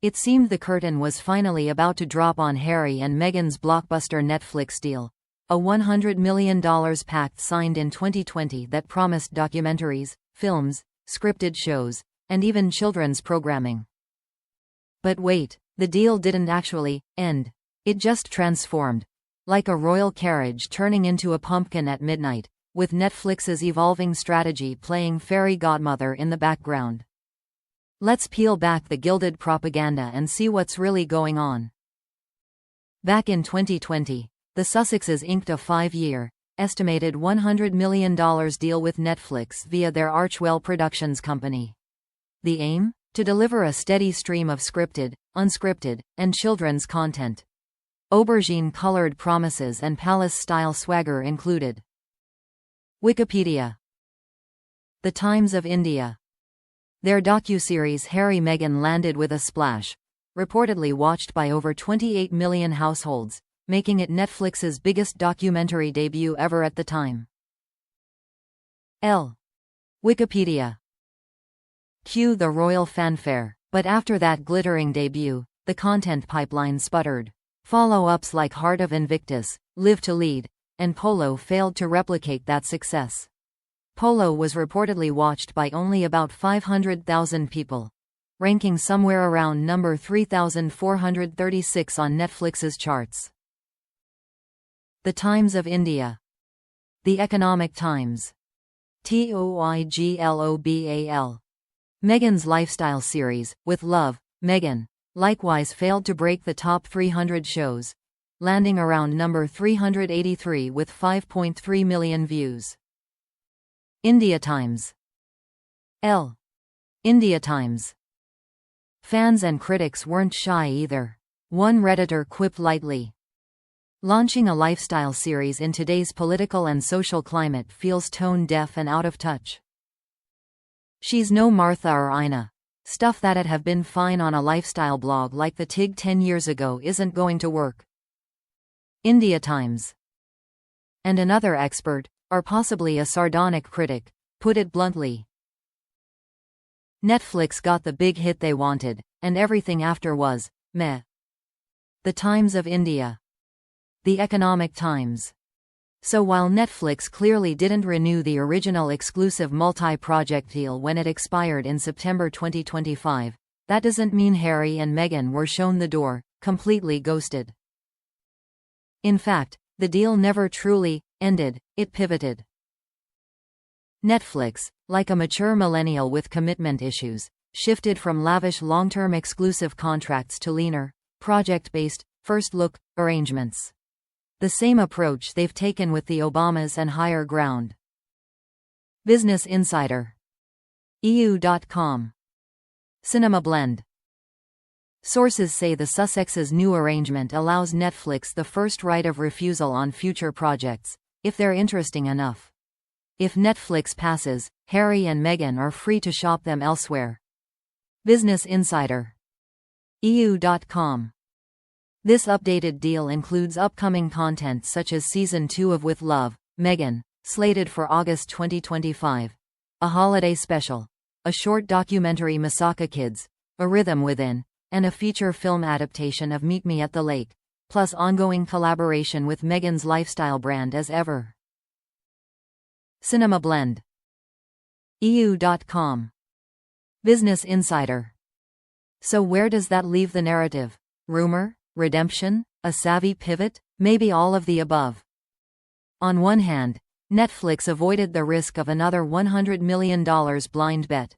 It seemed the curtain was finally about to drop on Harry and Meghan's blockbuster Netflix deal. A $100 million pact signed in 2020 that promised documentaries, films, scripted shows, and even children's programming. But wait, the deal didn't actually end. It just transformed. Like a royal carriage turning into a pumpkin at midnight, with Netflix's evolving strategy playing fairy godmother in the background. Let's peel back the gilded propaganda and see what's really going on. Back in 2020, the Sussexes inked a 5-year, estimated $100 million deal with Netflix via their Archewell Productions company. The aim? To deliver a steady stream of scripted, unscripted, and children's content. Aubergine-colored promises and palace-style swagger included. Wikipedia. The Times of India. Their docuseries Harry-Meghan landed with a splash, reportedly watched by over 28 million households, making it Netflix's biggest documentary debut ever at the time. Wikipedia. Cue the royal fanfare. But after that glittering debut, the content pipeline sputtered. Follow-ups like Heart of Invictus, Live to Lead, and Polo failed to replicate that success. Polo was reportedly watched by only about 500,000 people, ranking somewhere around number 3,436 on Netflix's charts. The Times of India. The Economic Times. TOIGLOBAL. Meghan's lifestyle series, With Love, Meghan, likewise failed to break the top 300 shows, landing around number 383 with 5.3 million views. India Times. India Times. Fans and critics weren't shy either. One Redditor quipped lightly, "Launching a lifestyle series in today's political and social climate feels tone-deaf and out of touch. She's no Martha or Ina. Stuff that'd have been fine on a lifestyle blog like the TIG 10 years ago isn't going to work." India Times. And another expert, or possibly a sardonic critic, put it bluntly, "Netflix got the big hit they wanted, and everything after was meh." The Times of India. The Economic Times. So while Netflix clearly didn't renew the original exclusive multi-project deal when it expired in September 2025, that doesn't mean Harry and Meghan were shown the door, completely ghosted. In fact, the deal never truly ended, it pivoted. Netflix, like a mature millennial with commitment issues, shifted from lavish long-term exclusive contracts to leaner, project-based, first-look arrangements. The same approach they've taken with the Obamas and Higher Ground. Business Insider. EU.com. Cinema Blend. Sources say the Sussexes' new arrangement allows Netflix the first right of refusal on future projects, if they're interesting enough. If Netflix passes, Harry and Meghan are free to shop them elsewhere. Business Insider. EU.com. This updated deal includes upcoming content such as Season 2 of With Love, Meghan, slated for August 2025, a holiday special, a short documentary Masaka Kids, a Rhythm Within, and a feature film adaptation of Meet Me at the Lake, plus ongoing collaboration with Meghan's lifestyle brand as ever. Cinema Blend. EU.com. Business Insider. So where does that leave the narrative? Rumor? Redemption? A savvy pivot? Maybe all of the above. On one hand, Netflix avoided the risk of another $100 million blind bet.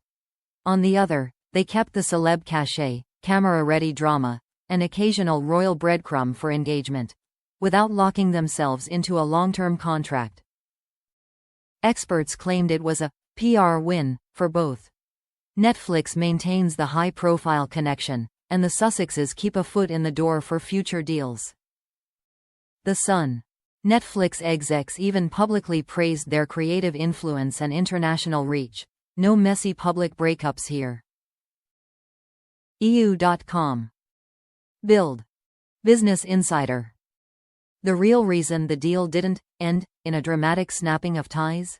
On the other, they kept the celeb cachet, camera-ready drama, and occasional royal breadcrumb for engagement, without locking themselves into a long-term contract. Experts claimed it was a PR win for both. Netflix maintains the high-profile connection, and the Sussexes keep a foot in the door for future deals. The Sun. Netflix execs even publicly praised their creative influence and international reach. No messy public breakups here. EU.com. Build. Business Insider. The real reason the deal didn't end in a dramatic snapping of ties?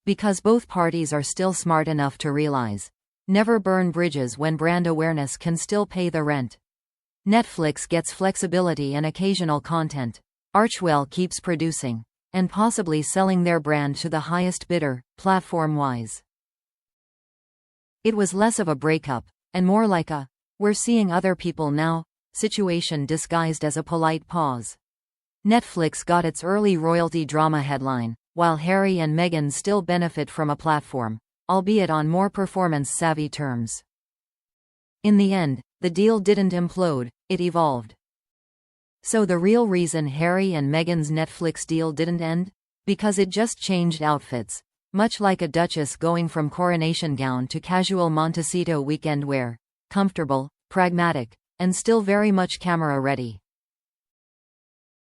Because both parties are still smart enough to realize Never burn bridges when brand awareness can still pay the rent. Netflix gets flexibility and occasional content. Archewell keeps producing and possibly selling their brand to the highest bidder, platform-wise. It was less of a breakup, and more like a "we're seeing other people now" situation disguised as a polite pause. Netflix got its early royalty drama headline, while Harry and Meghan still benefit from a platform, albeit on more performance-savvy terms. In the end, the deal didn't implode, it evolved. So the real reason Harry and Meghan's Netflix deal didn't end? Because it just changed outfits. Much like a duchess going from coronation gown to casual Montecito weekend wear. Comfortable, pragmatic, and still very much camera ready.